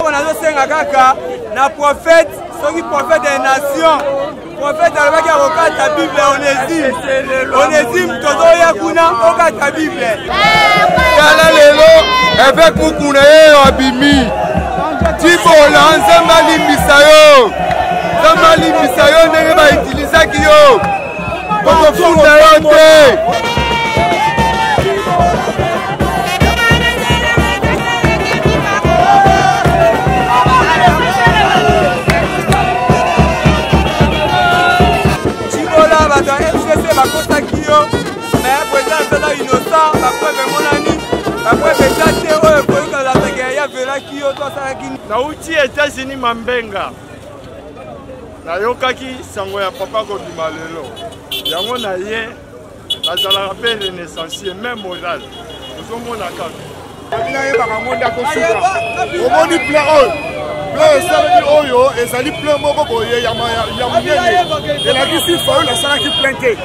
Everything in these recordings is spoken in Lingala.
eloko nazosenga kaka na prophète soki prophète des nations prophète alobaki akokata bible onésime tozoya kuna okata bible tala lelo avec mukuna ye abimi tibola nzambe alimbisa yo ndenge bautilisaki yo okofunda yo te tibola bato ya FCC bakosaki yo mais président aza innocent bapreuve emonani bapreuve eza te oyo koyoka zateke yavelaki yo to asalaki nauti États-Unis mambenga nayokaki sango ya papa kobima lelo yango na ye nazalaka mpe renaissancier même moral ozomona kaka nayebaka ngo ndako suka omoni plein oyo plein esaleli oyo ezali plein moko boye ya monene elakisi fa oyo nasalaki plein te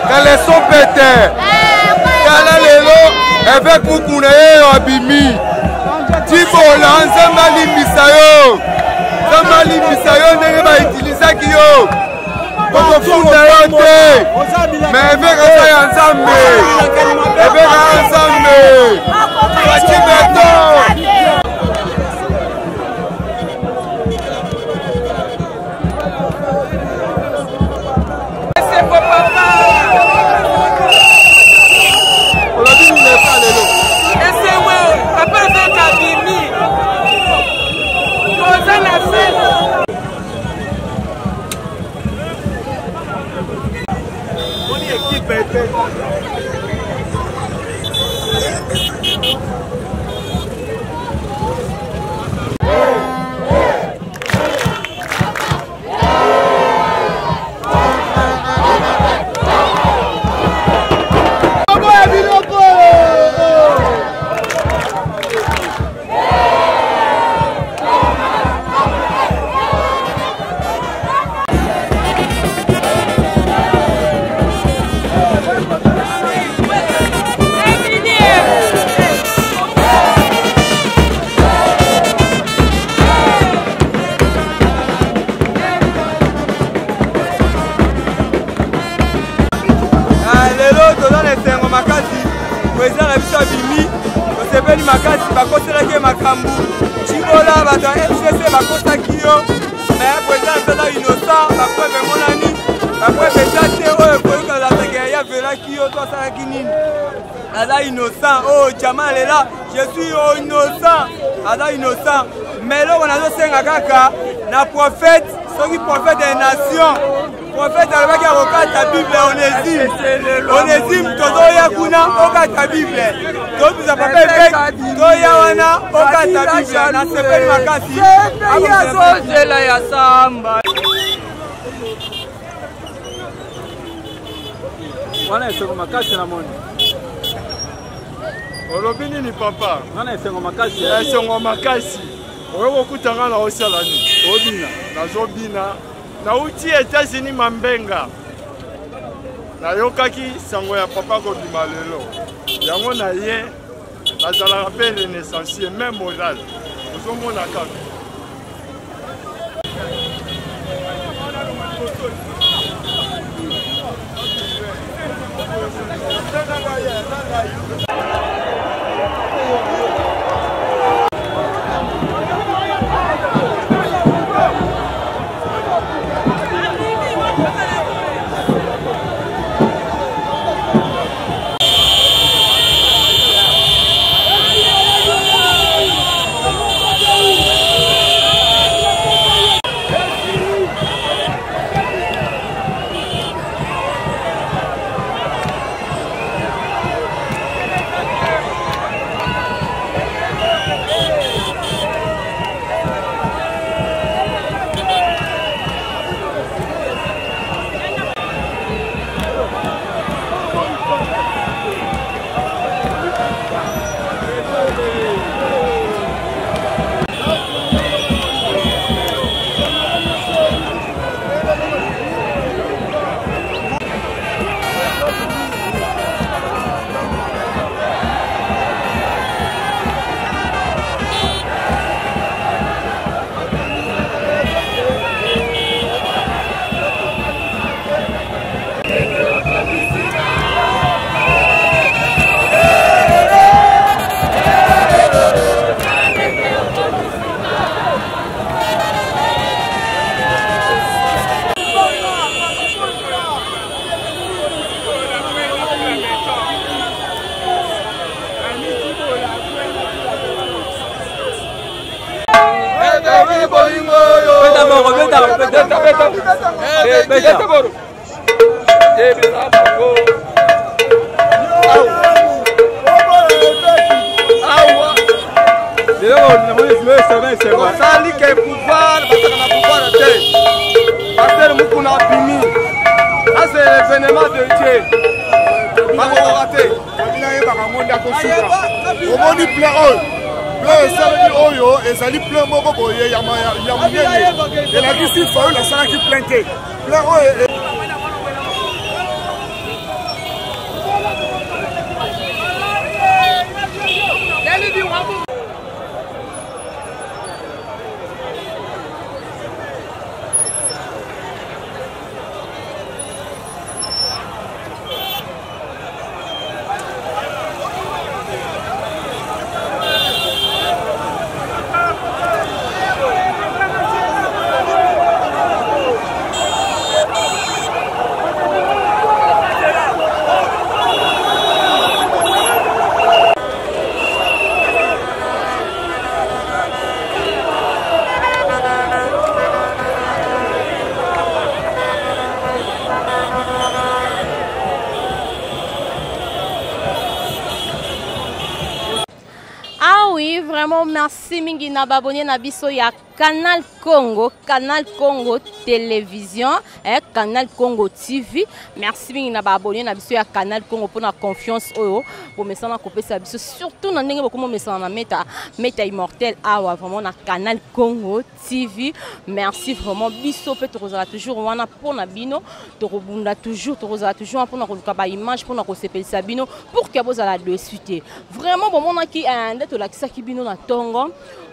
kaleso pete tala lelo avec mukuna ye abimi tibola nzambe alimbisa yo ndenge bautilisaki yo okofunda yo te mais eveka eza ya nzambe bacibeto président na biso abimi tosepeli makasi bakoselaki makambo cibola bato ya FCC bakosaki yo mais président asala innocent bapreuve emonani bapreuve eza te oyo ekoyoka lazake ya velaki yo to asalaki nini aza innocent oyo jama lela je suis innocent aza innocent mais eloko nazosenga kaka na prophète soki prophète des nations prophète alobaki akokata bible onésime tozoya kuna okata bible tobisa papa epeki toya wana okata bible nasepeli makasi azozela ya samba wana esengo makasi na moni olobi nini papa wana esengo makasi esengo makasi oyokokutanga na osala nini obina nazobina nauti États-Unis mambenga nayokaki sango ya papa kobima lelo yango na ye nazalaka mpe renaissancier même moral ozomona kaka osali ke pouvoir bataka na pouvoir te paster mukuna abimi ase événement de Dieu bakokaka te omoni plein oyo plein esaleli oyo ezali plein moko boye ya monene elakisi fa oyo nasalaki plein te plein oyo Vraiment merci mingi na babonné na biso ya Canal Congo Télévision et Canal Congo TV. Merci mingi na babonné na biso ya Canal Congo pour la confiance oyo pour mesana kopesa biso surtout na ndenge beaucoup mesana na meta immortel awa vraiment na Canal Congo TV. Merci vraiment biso peut toujours wana pour na bino to robunda toujours pour na koluka ba image pour na ko sepelisa bino pour que vous ala de suite. Vraiment bon mona ki ande to la kisaki bino na tongo.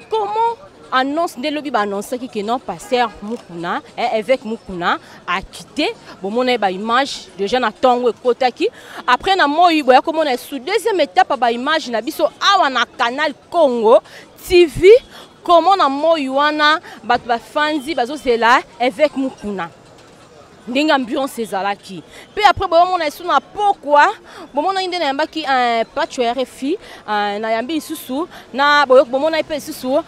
Comment annonce de lobby annonce que non pasteur Mukuna évêque Mukuna a quitté bon mon image déjà na tongo ekotaki après na moi boya comme on est sous deuxième étape ba image na biso awa na canal Congo TV comment na moi wana bat ba fanzi bazo c'est là évêque Mukuna ndenge ambiance ezalaki puis après bon on est sous na pourquoi bon on a inde na yambaki un patch RFI na yambi isusu na bon on a pe isusu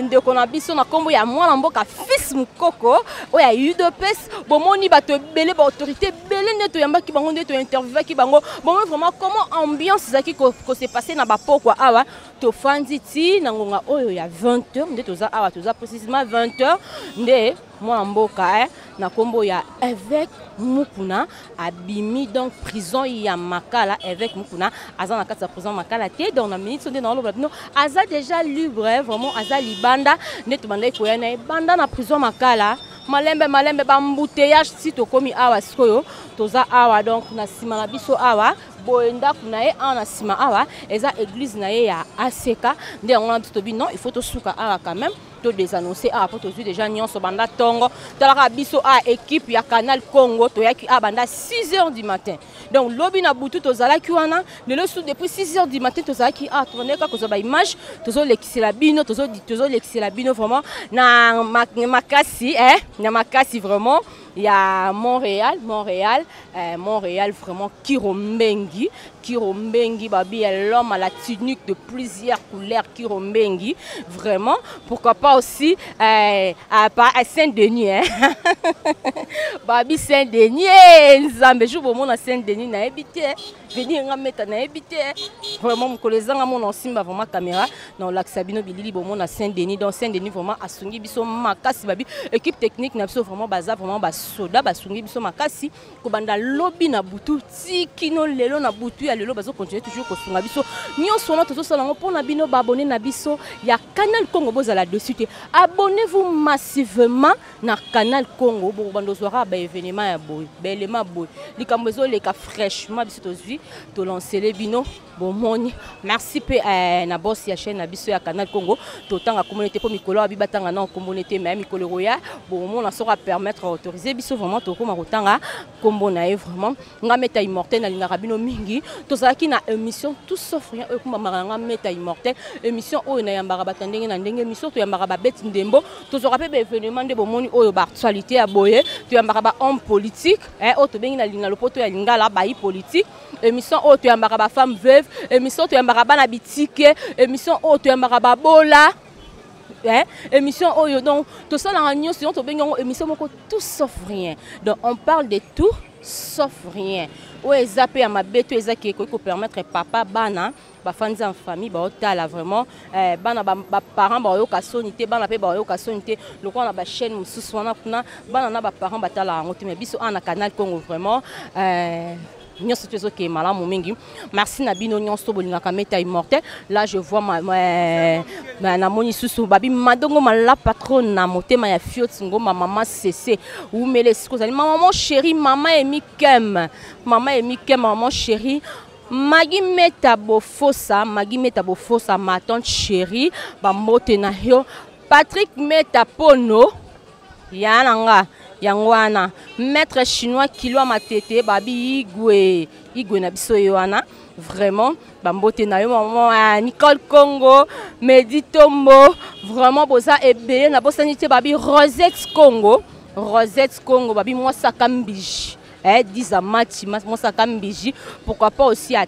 ndeko na biso na kombo ya mwana mboka fils mukoko oya UDPS bon on y bato belé ba autorité belé neto yambaki bango ndeto interview ki bango bon vraiment comment ambiance zaki ko s'est passé na ba pourquoi awa to fanzi ti na ngonga oyo ya 20h ndeto za awa to za précisément 20h nde mwana mboka na kombo ya évêque Mukuna abimi donc prison ya Makala évêque Mukuna aza na kati ya prison Makala te donc na minute sonde na loba no aza déjà libre vraiment aza libanda neto banda ko yana banda na prison Makala malembe bambouteillage si to komi awa sikoyo toza awa donc na sima na biso awa boenda kuna ye ana sima awa eza église na ye ya ACK nde on a dit non il faut to suka awa quand même to désannoncer à pour toujours déjà nyonso banda tongo talaka biso a équipe ya Canal Congo to yaki a banda 6h du matin donc lobby na butu to zala ki wana le sou depuis 6h du matin to zala ki a tourner ka ko ba image tozo lekisela bino tozo lekisela bino vraiment na makasi na makasi vraiment il y a Montréal vraiment Kirombengi babi l'homme à la tunique de plusieurs couleurs Kirombengi vraiment pourquoi pas aussi à Saint-Denis babi Saint-Denis nzambe jour bon na Saint-Denis na habité venir ngameta na habité vraiment mkolezanga mon ensimba vraiment caméra dans l'axabino bilili bon na Saint-Denis dans Saint-Denis vraiment asungi biso makasi babi équipe technique na biso vraiment baza vraiment soda basungi biso makasi ko banda lobby na butu tikino lelo na butu ya lelo bazo continuer toujours ko sunga biso nyonso na tozo sala ngo na bino ba abonner na biso ya Canal Congo bozala dessus te abonnez-vous massivement na Canal Congo bo bando zora ba événement ya boy belema boy likambezo leka fraîchement biso tozwi to lancer les bino bon moni merci pe na boss ya chaîne na biso ya Canal Congo to tanga communauté po mikolo abi batanga na communauté mais mikolo roya bon mon na sera permettre autoriser biso vraiment to koma kotanga kombo na e vraiment nga meta immortel na linga rabino mingi to zaki na émission tout sauf rien e kuma maranga meta immortel émission oyo na yambara batandenge na ndenge émission to yambara ba bête ndembo to zora pe événement de bomoni oyo ba actualité ya boye to yambara ba homme politique o to bengi na linga lopoto ya lingala ba i politique émission oyo to yambara ba femme veuve émission to yambara ba na bitike émission oyo to yambara ba bola émission oyo donc tout ça la réunion sinon to bengi émission moko tout sauf rien donc on parle de tout sauf rien o ezapé à ma bête ezaki ko permettre papa bana ba fans en famille ba otala vraiment bana ba parents ba yo kasonité bana pe ba yo kasonité le ko na ba chaîne mususu wana kuna bana na ba parents batala ngote mais biso ana Canal Congo vraiment nyonso tezo ke malamu mingi merci na bino nyonso bolinga kameta immortel là je vois na moni susu babi madongo mala patron na motema ya fiot ngoma mama cc ou mele sikozali maman chérie maman emikem maman chérie Magi meta bofosa ma tante chérie ba mote na yo Patrick meta pono yananga yangwana maître chinois kilo matete babi igwe na biso yoana vraiment bambote na yo maman Nicole Congo Meditombo vraiment boza ebele na bosanité babi Rosette Congo babi moi sakambiji 10 à match moi sakambiji pourquoi pas aussi à